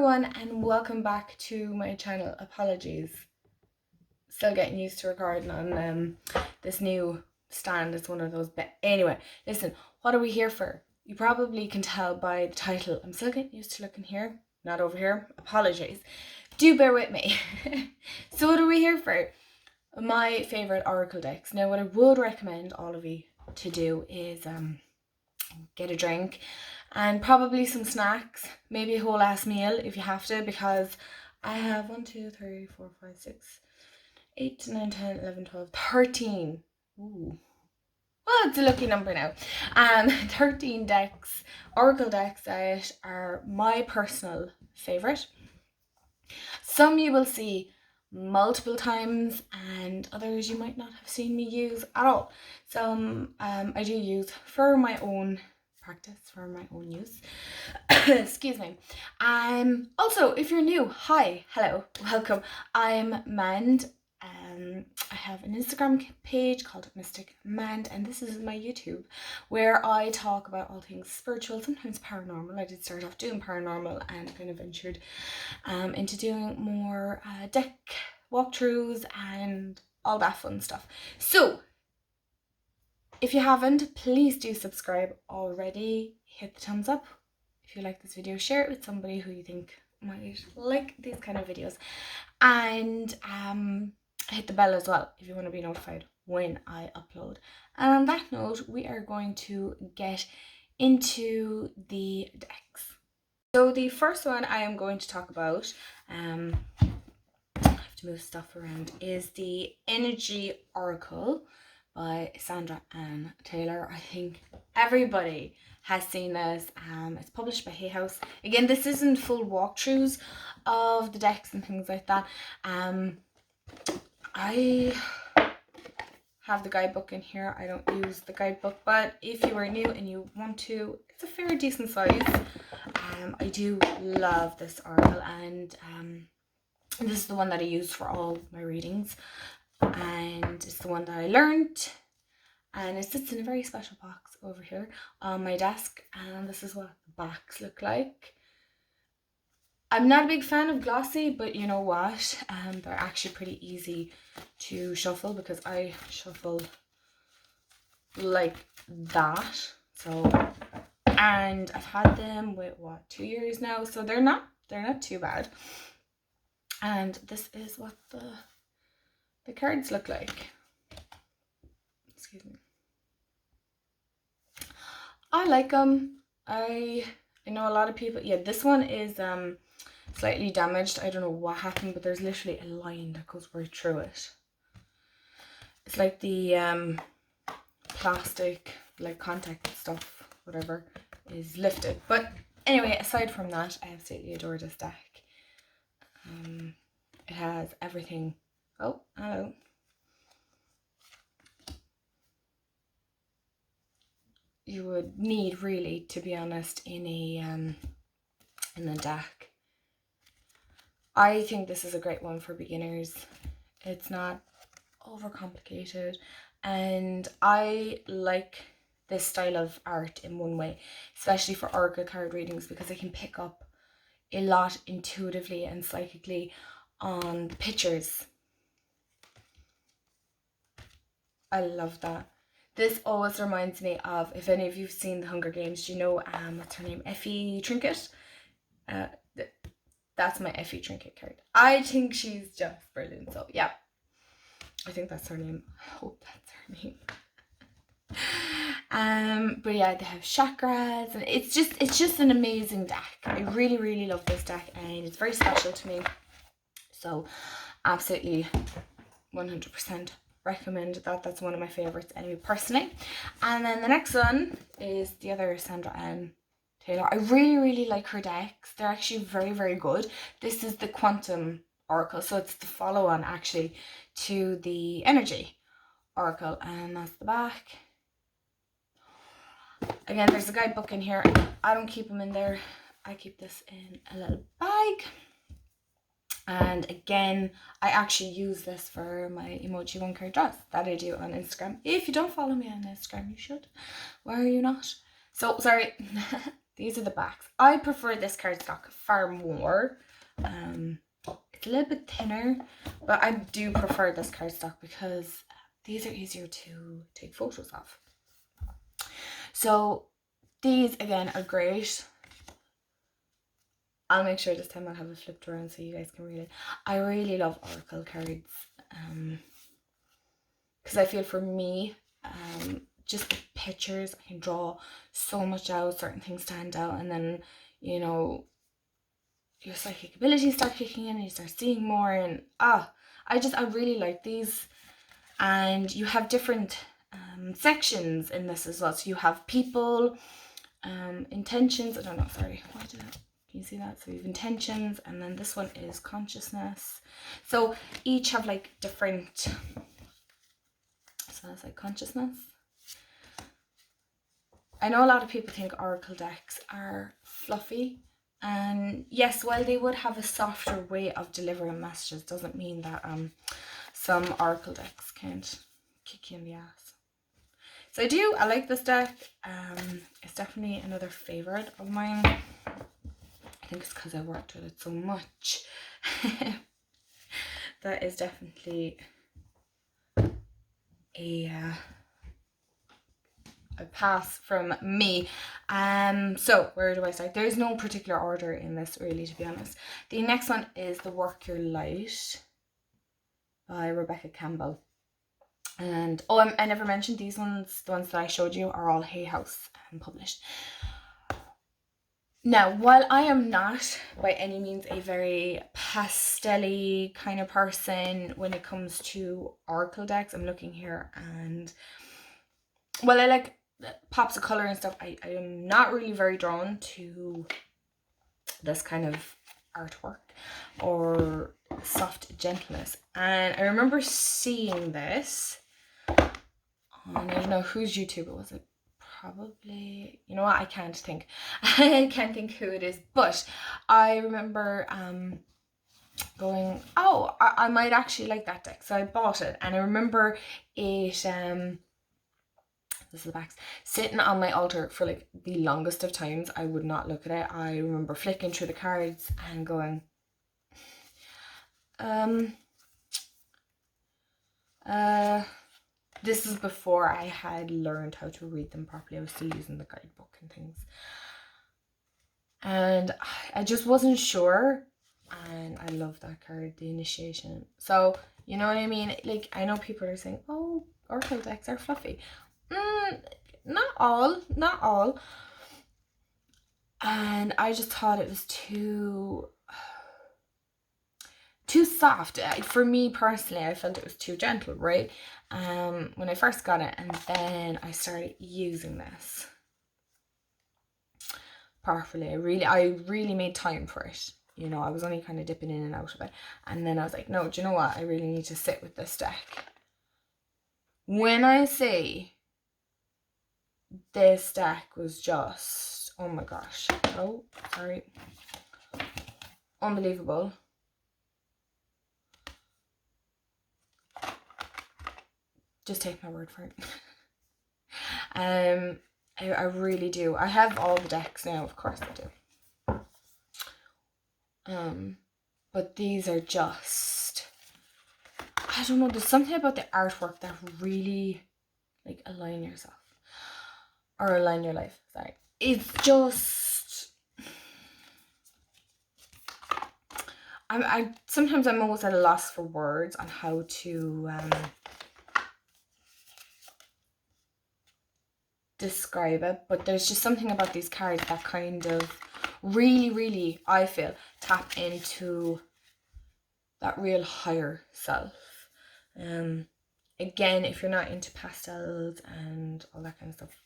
everyone and welcome back to my channel. Apologies, still getting used to recording on this new stand. It's one of those anyway, listen, what are we here for? You probably can tell by the title. I'm still getting used to looking here, not over here. Apologies, do bear with me. So what are we here for? My favorite oracle decks. Now what I would recommend all of you to do is get a drink and probably some snacks, maybe a whole ass meal if you have to, because I have 1, 2, 3, 4, 5, 6, 8, 9, 10, 11, 12, 13. Ooh. Well, it's a lucky number now. 13 decks, oracle decks that are my personal favorite. Some you will see multiple times and others you might not have seen me use at all. Some I do use for my own practice, for my own use. Excuse me. Also, if you're new, hi, hello, welcome. I'm Mand. I have an Instagram page called Mystic Mand, and this is my YouTube where I talk about all things spiritual, sometimes paranormal. I did start off doing paranormal and kind of ventured into doing more deck walkthroughs and all that fun stuff. So if you haven't, please do subscribe already. Hit the thumbs up if you like this video. Share it with somebody who you think might like these kind of videos, and hit the bell as well if you want to be notified when I upload. And on that note, we are going to get into the decks. So the first one I am going to talk about, I have to move stuff around, is the Energy Oracle by Sandra Ann Taylor. I think everybody has seen this. It's published by Hay House. Again, this isn't full walkthroughs of the decks and things like that. I have the guidebook in here. I don't use the guidebook, but if you are new and you want to, it's a fairly decent size. I do love this oracle, and this is the one that I use for all my readings, and it's the one that I learned, and it sits in a very special box over here on my desk, and this is what the backs look like. I'm not a big fan of glossy, but you know what? They're actually pretty easy to shuffle because I shuffle like that. So, and I've had them with 2 years now, so they're not too bad. And this is what the cards look like. Excuse me. I like them. I know a lot of people. Yeah, this one is slightly damaged. I don't know what happened, but there's literally a line that goes right through it. It's like the plastic, like contact stuff, whatever, is lifted. But anyway, aside from that, I absolutely adore this deck. It has everything. Oh, hello. You would need, really, to be honest, in a deck. I think this is a great one for beginners. It's not overcomplicated, and I like this style of art in one way, especially for oracle card readings, because I can pick up a lot intuitively and psychically on the pictures. I love that. This always reminds me of, if any of you've seen The Hunger Games, do you know what's her name, Effie Trinket? That's my Effie Trinket card. I think she's just brilliant. So yeah, I think that's her name. I hope that's her name. But yeah, they have chakras, and it's just an amazing deck. I really, really love this deck, and it's very special to me. So absolutely 100% recommend that. That's one of my favorites anyway, personally. And then the next one is the other Sandra Ann Taylor. I really, really like her decks. They're actually very, very good. This is the Quantum Oracle, so it's the follow-on actually to the Energy Oracle, and that's the back. Again, there's a guidebook in here. I don't keep them in there. I keep this in a little bag. And again, I actually use this for my emoji 1 card draws that I do on Instagram. If you don't follow me on Instagram, you should. Why are you not? So, sorry. These are the backs. I prefer this cardstock far more. It's a little bit thinner, but I do prefer this cardstock because these are easier to take photos of. So these again are great. I'll make sure this time I'll have it flipped around so you guys can read it. I really love oracle cards because I feel for me, just the pictures, I can draw so much out, certain things stand out, and then, you know, your psychic abilities start kicking in and you start seeing more, and I really like these. And you have different sections in this as well. So you have people, intentions, I don't know, sorry, why did I, can you see that? So you have intentions, and then this one is consciousness. So each have like different, so that's like consciousness. I know a lot of people think oracle decks are fluffy, and yes, while they would have a softer way of delivering messages, doesn't mean that some oracle decks can't kick you in the ass. So I like this deck. It's definitely another favorite of mine. I think it's because I worked with it so much. That is definitely a pass from me. So where do I start? There's no particular order in this, really, to be honest. The next one is The Work Your Light by Rebecca Campbell. And I never mentioned these ones. The ones that I showed you are all Hay House published. Now, while I am not by any means a very pastel-y kind of person when it comes to oracle decks, I'm looking here, and well, I like pops of color and stuff. I am not really very drawn to this kind of artwork or soft gentleness. And I remember seeing this on, I don't know whose YouTuber was it. Probably, you know what, I can't think who it is, but I remember going, oh, I might actually like that deck, so I bought it. And I remember it, this is the backs, sitting on my altar for like the longest of times. I would not look at it. I remember flicking through the cards and going, this is before I had learned how to read them properly. I was still using the guidebook and things. And I just wasn't sure. And I love that card, the Initiation. So, you know what I mean? Like, I know people are saying, oh, oracle decks are fluffy. Not all. And I just thought it was too soft. For me personally, I felt it was too gentle, right? When I first got it, and then I started using this properly. I really made time for it. You know, I was only kind of dipping in and out of it. And then I was like, no, do you know what? I really need to sit with this deck. When I say this deck was just, oh my gosh. Oh, sorry. Unbelievable. Just take my word for it. I really do. I have all the decks now, of course I do. But these are just, I don't know, there's something about the artwork that really like align yourself or align your life. Sorry. It's just, sometimes I'm almost at a loss for words on how to describe it, but there's just something about these cards that kind of really, I feel, tap into that real higher self. Again, if you're not into pastels and all that kind of stuff,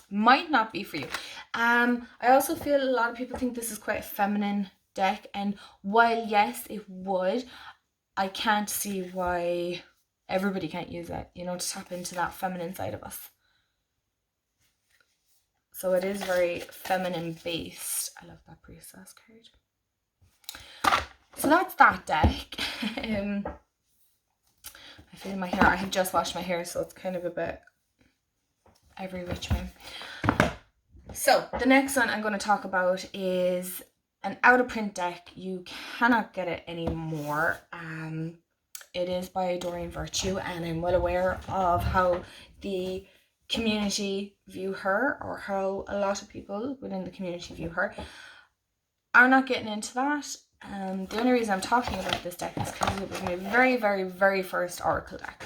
might not be for you. I also feel a lot of people think this is quite a feminine deck, and while yes, it would, I can't see why everybody can't use it, you know, to tap into that feminine side of us. So it is very feminine based. I love that priestess card. So that's that deck. I feel my hair. I have just washed my hair, so it's kind of a bit every which way. So the next one I'm going to talk about is an out of print deck. You cannot get it anymore. It is by Doreen Virtue, and I'm well aware of how the community view her, or how a lot of people within the community view her. I'm not getting into that. The only reason I'm talking about this deck is because it was my very, very, very first Oracle deck.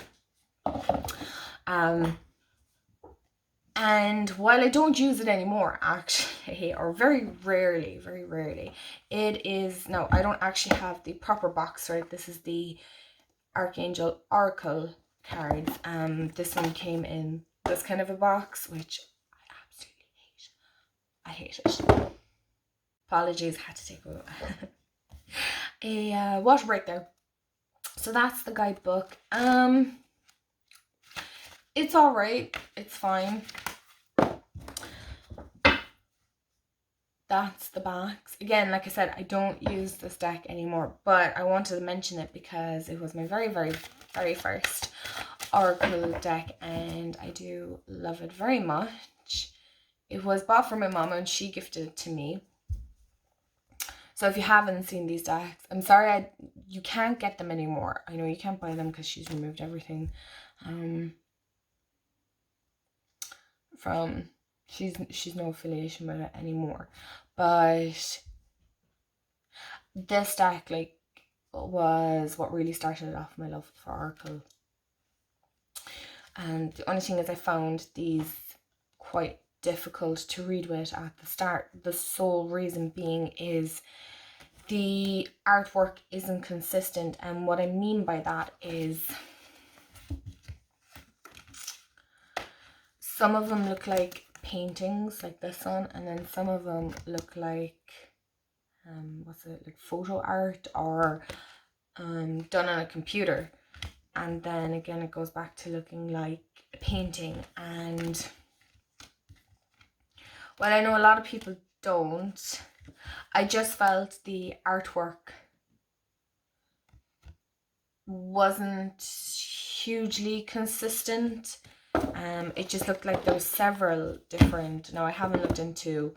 And while I don't use it anymore, actually, or very rarely, it is, no, I don't actually have the proper box, right? This is the Archangel Oracle cards. This one came in this kind of a box, which I absolutely hate. I hate it. Apologies, had to take a water break there. So that's the guidebook. It's all right. It's fine. That's the box. Again, like I said, I don't use this deck anymore, but I wanted to mention it because it was my very, very, very first Oracle deck, and I do love it very much. It was bought for my mom, and she gifted it to me. So if you haven't seen these decks, I'm sorry, you can't get them anymore. I know you can't buy them because she's removed everything from, she's no affiliation with it anymore. But this deck, like, was what really started off my love for Oracle. And the only thing is, I found these quite difficult to read with at the start. The sole reason being is the artwork isn't consistent, and what I mean by that is some of them look like paintings, like this one, and then some of them look like like photo art, or done on a computer. And then again, it goes back to looking like a painting. And while I know a lot of people don't, I just felt the artwork wasn't hugely consistent. It just looked like there were several different, now I haven't looked into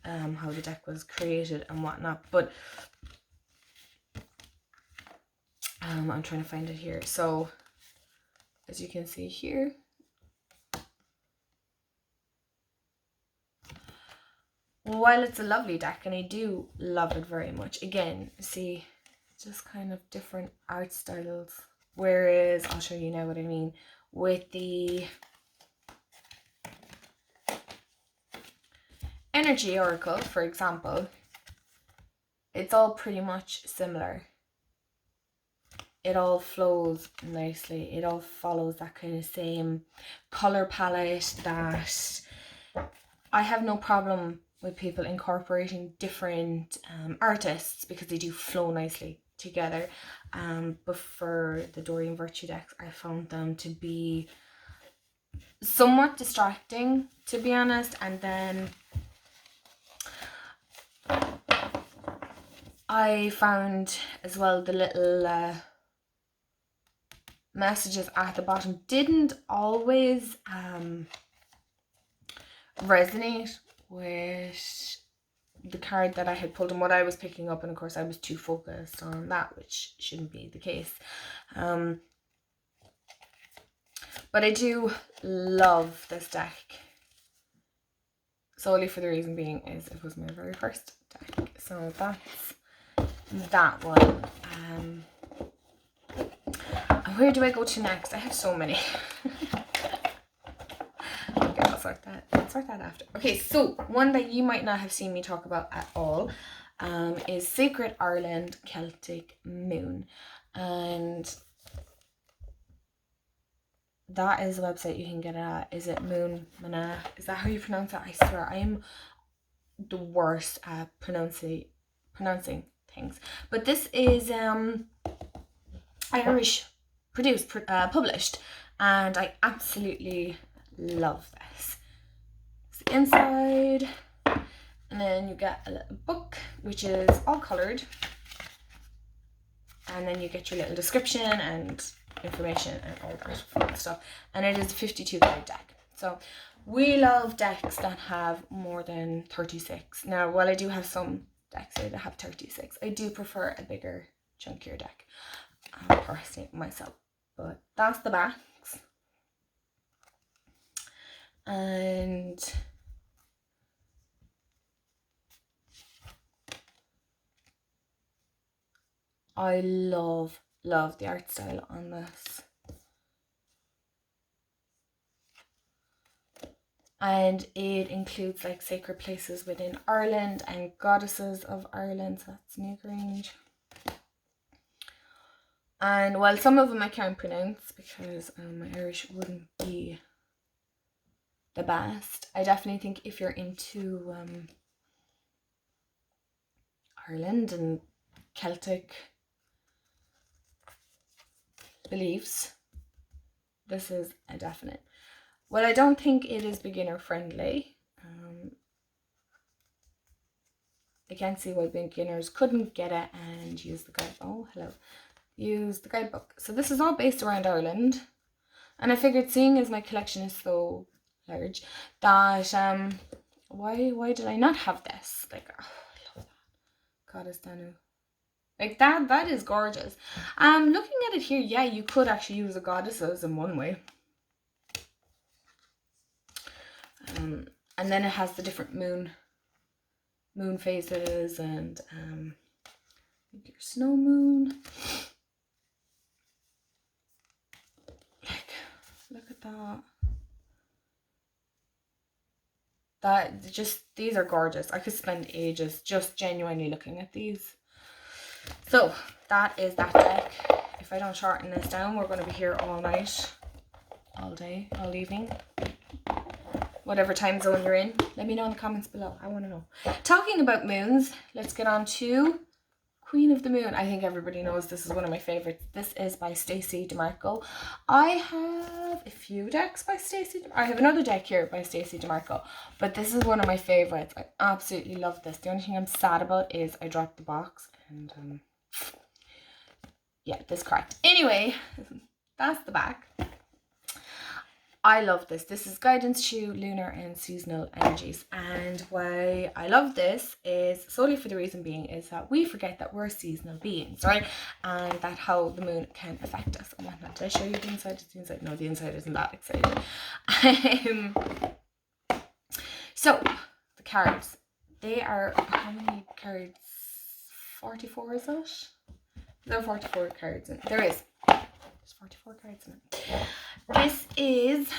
how the deck was created and whatnot, but I'm trying to find it here. So as you can see here, while it's a lovely deck, and I do love it very much, again, see, just kind of different art styles. Whereas, I'll show you now what I mean with the Energy Oracle, for example. It's all pretty much similar. It all flows nicely. It all follows that kind of same color palette. That I have no problem with people incorporating different artists, because they do flow nicely together. But for the Doreen Virtue decks, I found them to be somewhat distracting, to be honest. And then I found as well the little messages at the bottom didn't always resonate with the card that I had pulled and what I was picking up, and of course I was too focused on that, which shouldn't be the case. But I do love this deck, solely for the reason being is it was my very first deck. So that's that one. Where do I go to next? I have so many. Okay, I'll sort that after. Okay, so one that you might not have seen me talk about at all is Sacred Ireland Celtic Moon. And that is a website you can get it at. Is it Moon Mana? Is that how you pronounce it? I swear I am the worst at pronouncing things. But this is Irish produced, published, and I absolutely love this. It's the inside, and then you get a little book which is all coloured, and then you get your little description and information and all that fun stuff. And it is a 52 card deck. So We love decks that have more than 36. Now, while I do have some decks here that have 36, I do prefer a bigger, chunkier deck, personally, myself. But that's the backs. And I love the art style on this. And it includes like sacred places within Ireland and goddesses of Ireland. So that's Newgrange. And while some of them I can't pronounce because my Irish wouldn't be the best, I definitely think if you're into Ireland and Celtic beliefs, this is a definite. Well, I don't think it is beginner friendly. I can't see why beginners couldn't get it and use the guide. Oh, hello. Use the guidebook. So this is all based around Ireland. And I figured, seeing as my collection is so large, that why did I not have this? Like, oh, I love that. Goddess Danu. Like that is gorgeous. Looking at it here, yeah, you could actually use the goddesses in one way. And then it has the different moon phases and your snow moon. Like, look at that. These are gorgeous. I could spend ages just genuinely looking at these. So that is that deck. If I don't shorten this down, we're going to be here all night, all day, all evening. Whatever time zone you're in, let me know in the comments below. I want to know. Talking about moons, let's get on to Queen of the Moon. I think everybody knows this is one of my favorites. This is by Stacey DeMarco. I have a few decks by Stacey. I have another deck here by Stacey DeMarco, but this is one of my favorites. I absolutely love this. The only thing I'm sad about is I dropped the box and yeah, this cracked. Anyway, that's the back. I love this. This is Guidance to Lunar and Seasonal Energies. And why I love this is solely for the reason being is that we forget that we're seasonal beings, right? And that how the moon can affect us and whatnot. Did I show you the inside? The inside? No, the inside isn't that exciting. So, the cards. They are, how many cards? 44, is it? There are 44 cards in it. There is. There's 44 cards in it. This is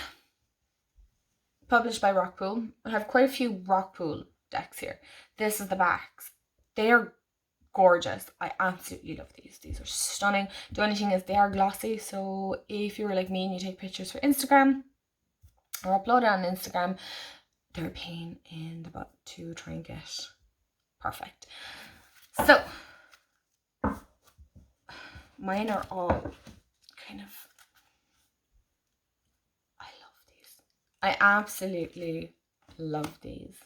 published by Rockpool. I have quite a few Rockpool decks here. This is the backs. They are gorgeous. I absolutely love these. These are stunning. The only thing is they are glossy. So if you were like me and you take pictures for Instagram or upload it on Instagram, they're a pain in the butt to try and get perfect. So mine are all kind of, I absolutely love these.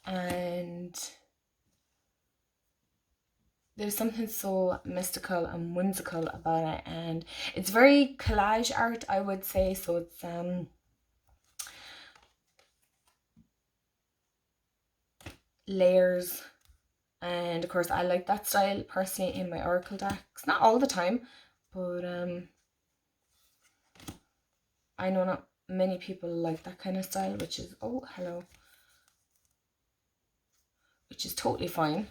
And there's something so mystical and whimsical about it. And it's very collage art, I would say. So it's layers. And of course I like that style personally in my oracle decks. Not all the time, but I know not many people like that kind of style, which is, oh, hello, which is totally fine.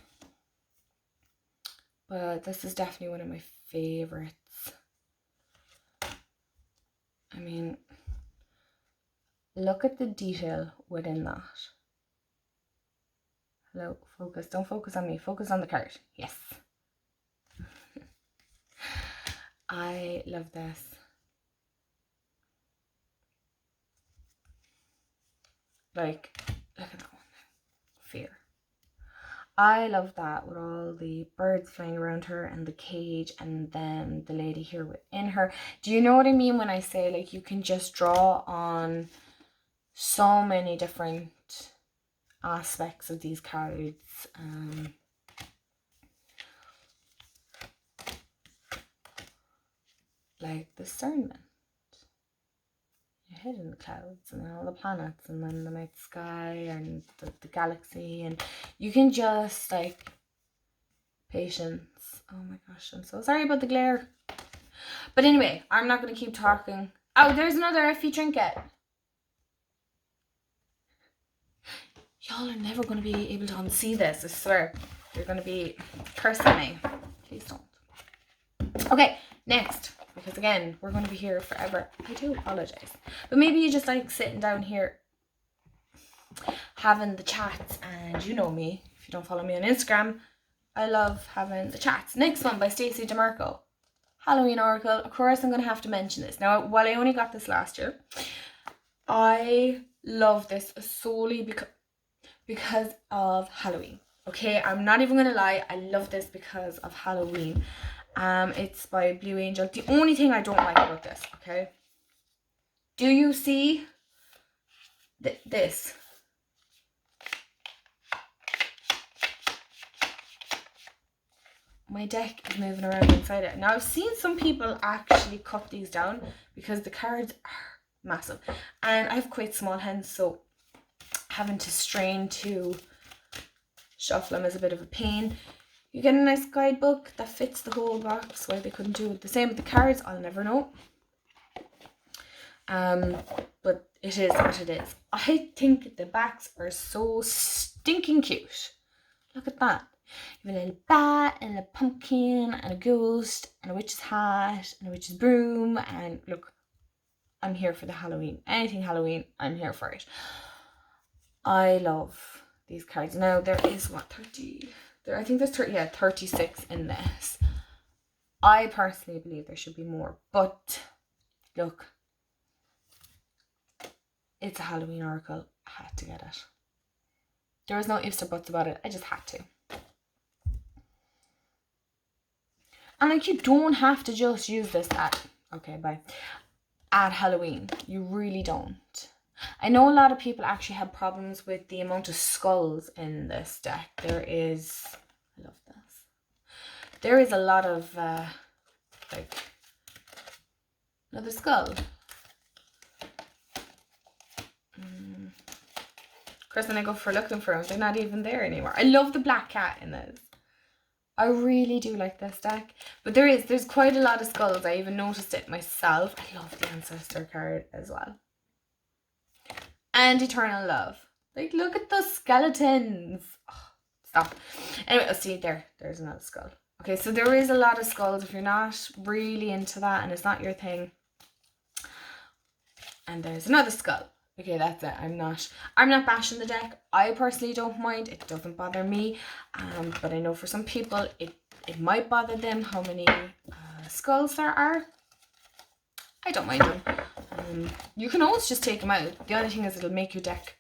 But this is definitely one of my favorites. I mean, look at the detail within that. Hello, focus. Don't focus on me. Focus on the card. Yes. I love this. Like, look at that one. Fear. I love that with all the birds flying around her and the cage and then the lady here within her. Do you know what I mean when I say like you can just draw on so many different aspects of these cards? Like discernment. hid in the clouds, and then all the planets, and then the night sky, and the galaxy, and you can just like, patience. Oh my gosh, I'm so sorry about the glare. But anyway, I'm not going to keep talking. Oh, there's another Effie trinket. Y'all are never going to be able to unsee this, I swear. You're going to be cursing me. Please don't. Okay, next. Because again, we're going to be here forever. I do apologize. But maybe you just like sitting down here having the chats. And you know me, if you don't follow me on Instagram, I love having the chats. Next one by Stacey DeMarco. Halloween Oracle. Of course, I'm going to have to mention this. Now, while I only got this last year, I love this solely because of Halloween. Okay, I'm not even going to lie. I love this because of Halloween. It's by Blue Angel. The only thing I don't like about this, okay? Do you see this? My deck is moving around inside it. Now, I've seen some people actually cut these down because the cards are massive. And I have quite small hands, so having to strain to shuffle them is a bit of a pain. You get a nice guidebook that fits the whole box. Why they couldn't do it the same with the cards, I'll never know. But it is what it is. I think the backs are so stinking cute. Look at that. You have a little bat and a pumpkin and a ghost and a witch's hat and a witch's broom. And look, I'm here for the Halloween. Anything Halloween, I'm here for it. I love these cards. Now, there is, what, 30... I think there's 36 in this. I personally believe there should be more. But, look. It's a Halloween Oracle. I had to get it. There was no ifs or buts about it. I just had to. And like, you don't have to just use this at... Okay, bye. At Halloween. You really don't. I know a lot of people actually have problems with the amount of skulls in this deck. There is... I love this. There is a lot of, like... Another skull. Of course, when I go for looking for them, they're not even there anymore. I love the black cat in this. I really do like this deck. But there's quite a lot of skulls. I even noticed it myself. I love the Ancestor card as well. And Eternal Love. Like, look at those skeletons. Oh, stop. Anyway, see there's another skull. Okay, so there is a lot of skulls. If you're not really into that and it's not your thing. And there's another skull. Okay, that's it. I'm not bashing the deck. I personally don't mind. It doesn't bother me. But I know for some people it might bother them how many skulls there are. I don't mind them. You can always just take them out. The only thing is it'll make your deck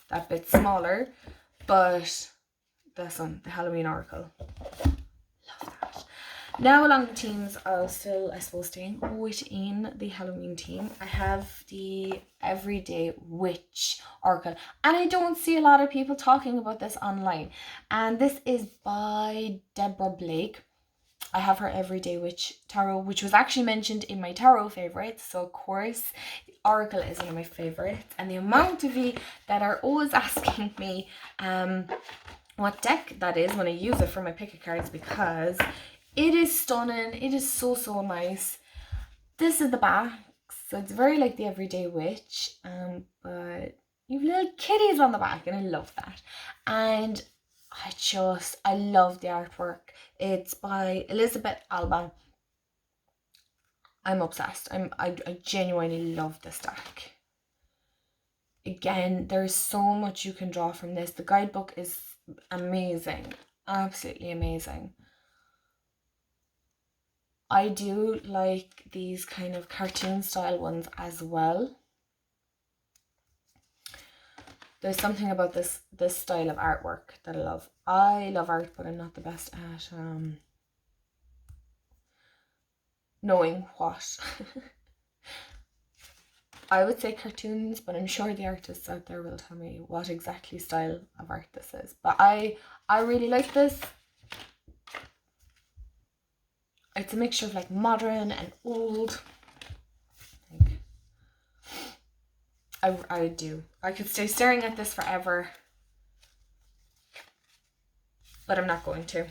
that bit smaller. But this one, the Halloween Oracle. Love that. Now along the teams, I'll still, I suppose, staying within the Halloween team. I have the Everyday Witch Oracle. And I don't see a lot of people talking about this online. And this is by Deborah Blake. I have her Everyday Witch Tarot, which was actually mentioned in my tarot favorites. So, of course, the Oracle is one of my favorites. And the amount of you that are always asking me what deck that is when I use it for my pick of cards, because it is stunning. It is so, so nice. This is the back. So, it's very like the Everyday Witch. But you have little kitties on the back, and I love that. And I love the artwork. It's by Elizabeth Alban. I'm obsessed. I genuinely love this deck. Again, there's so much you can draw from this. The guidebook is amazing. Absolutely amazing. I do like these kind of cartoon style ones as well. There's something about this style of artwork that I love. I love art, but I'm not the best at knowing what. I would say cartoons, but I'm sure the artists out there will tell me what exactly style of art this is. But I really like this. It's a mixture of like modern and old. I do. I could stay staring at this forever, but I'm not going to.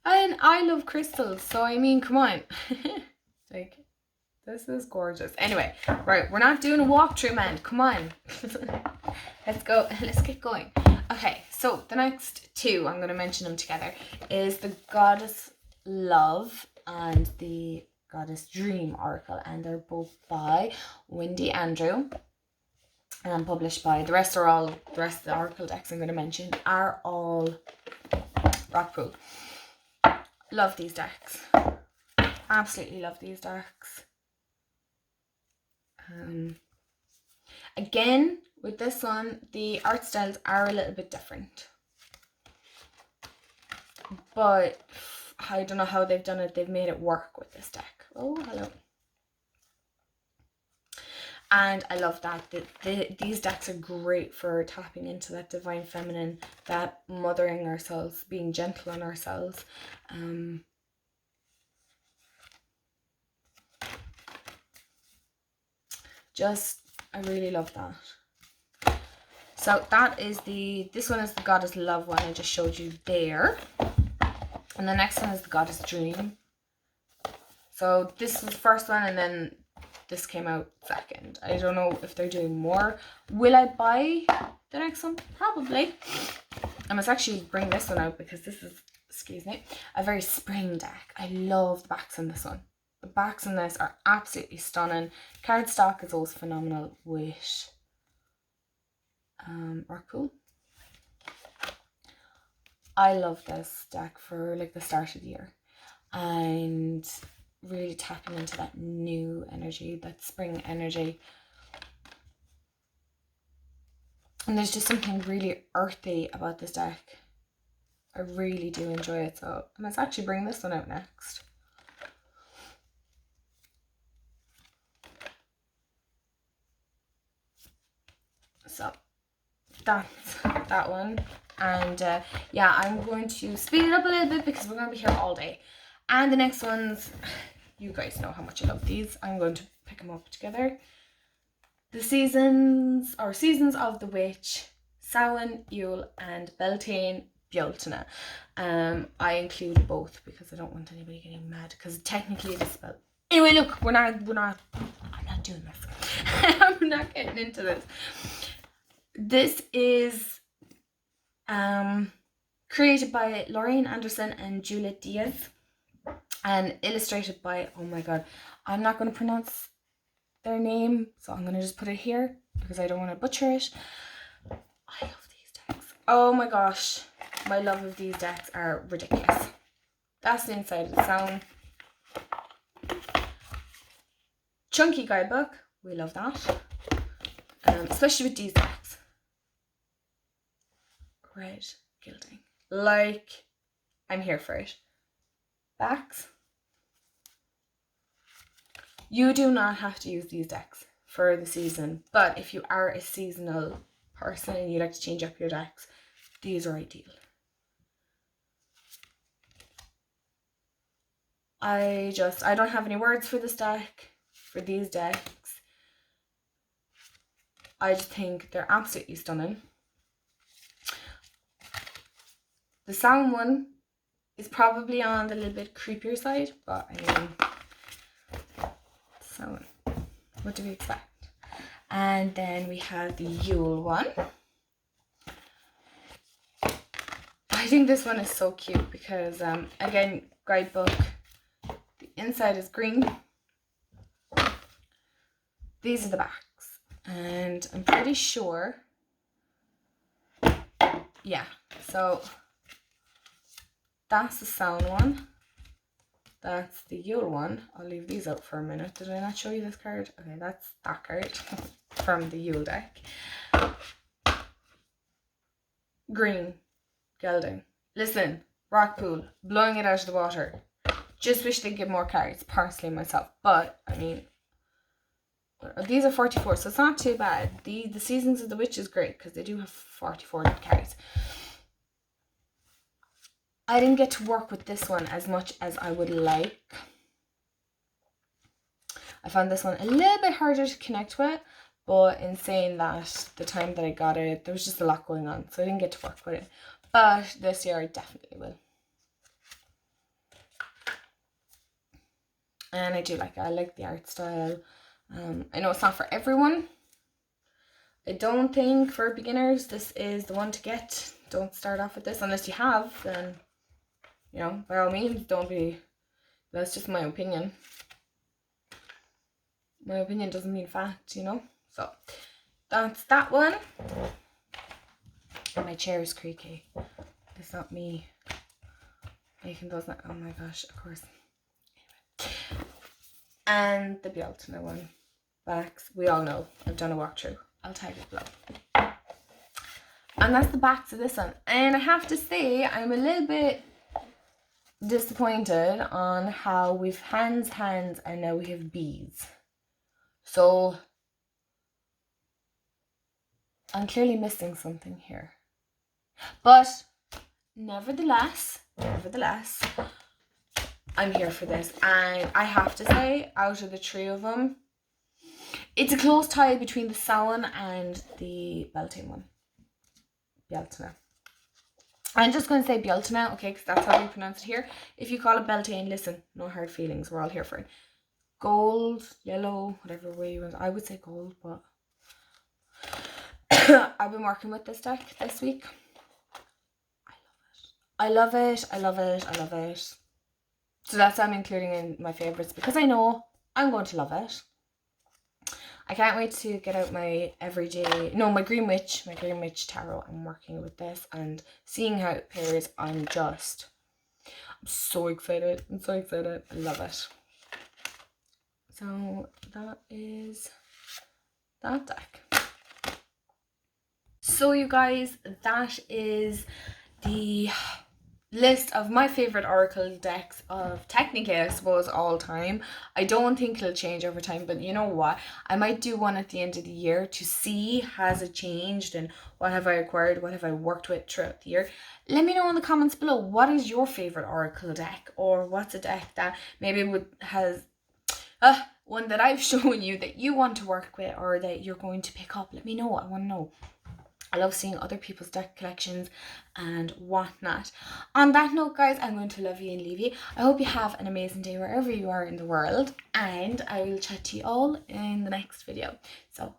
And I love crystals, so I mean, come on. Like, this is gorgeous. Anyway, right, we're not doing a walkthrough, man. Come on. Let's go. Let's get going. Okay, so the next two, I'm going to mention them together, is the Goddess Love and the Goddess Dream Oracle. And they're both by Wendy Andrew. And published by, the rest of the Oracle decks I'm going to mention are all Rockpool. Love these decks. Absolutely love these decks. Again, with this one, the art styles are a little bit different. But I don't know how they've done it. They've made it work with this deck. Oh, hello. And I love that. These decks are great for tapping into that divine feminine, that mothering ourselves, being gentle on ourselves. I really love that. So that is this one is the Goddess Love one I just showed you there. And the next one is the Goddess Dream. So this was the first one, and then this came out second. I don't know if they're doing more. Will I buy the next one? Probably. I must actually bring this one out because this is, excuse me, a very spring deck. I love the backs on this one. The backs on this are absolutely stunning. Cardstock is always phenomenal with Rockpool. I love this deck for like the start of the year and really tapping into that new energy, that spring energy. And there's just something really earthy about this deck. I really do enjoy it. So I must actually bring this one out next. So that's that one. And yeah, I'm going to speed it up a little bit because we're going to be here all day. And the next ones, you guys know how much I love these. I'm going to pick them up together. The Seasons of the Witch, Samhain, Yule, and Beltane, Bealtaine. I include both because I don't want anybody getting mad because technically it is spelled. Anyway, look, I'm not doing this. I'm not getting into this. This is created by Lorraine Anderson and Juliet Diaz and illustrated by, oh my god, I'm not going to pronounce their name, so I'm going to just put it here because I don't want to butcher it. I love these decks. Oh my gosh, my love of these decks are ridiculous. That's the inside of the sound. Chunky guidebook, we love that, especially with these decks. Red gilding, like, I'm here for it. Backs. You do not have to use these decks for the season, but if you are a seasonal person and you like to change up your decks, these are ideal. I don't have any words for this deck, for these decks. I just think they're absolutely stunning. The sound one is probably on the little bit creepier side, but I mean, so what do we expect? And then we have the Yule one. I think this one is so cute because again, guidebook, the inside is green. These are the backs, and I'm pretty sure, yeah, so that's the sound one. That's the Yule one. I'll leave these out for a minute. Did I not show you this card? Okay, that's that card from the Yule deck. Green gilding. Listen, Rockpool, blowing it out of the water. Just wish they'd give more cards, personally myself. But I mean, these are 44, so it's not too bad. The Seasons of the Witch is great because they do have 44 cards. I didn't get to work with this one as much as I would like. I found this one a little bit harder to connect with, but in saying that, the time that I got it, there was just a lot going on, so I didn't get to work with it. But this year I definitely will. And I do like it. I like the art style. I know it's not for everyone. I don't think for beginners this is the one to get. Don't start off with this unless you have, then, you know, by all means, don't be. That's just my opinion. My opinion doesn't mean fact, you know. So that's that one. And my chair is creaky. It's not me making those. Oh my gosh, of course. Anyway. And the Bialtana one. Backs. We all know. I've done a walkthrough. I'll tag it below. And that's the backs of this one. And I have to say, I'm a little bit disappointed on how we've hands, and now we have bees. So I'm clearly missing something here. But nevertheless, I'm here for this. And I have to say, out of the three of them, it's a close tie between the Samhain and the Beltane one. Bialtana. I'm just going to say Bialtana, okay, because that's how we pronounce it here. If you call it Beltane, listen, no hard feelings. We're all here for it. Gold, yellow, whatever way you want. I would say gold, but I've been working with this deck this week. I love it. So that's why I'm including in my favourites, because I know I'm going to love it. I can't wait to get out my my Green Witch Tarot. I'm working with this and seeing how it pairs. I'm so excited. I love it. So that is that deck. So you guys, that is the list of my favorite oracle decks of technically, I suppose, all time. I don't think it'll change over time, but you know what, I might do one at the end of the year to see has it changed and what have I acquired, what have I worked with throughout the year. Let me know in the comments below, what is your favorite oracle deck, or what's a deck that maybe has one that I've shown you that you want to work with or that you're going to pick up. Let me know. I want to know. I love seeing other people's deck collections and whatnot. On that note, guys, I'm going to love you and leave you. I hope you have an amazing day wherever you are in the world, and I will chat to you all in the next video. So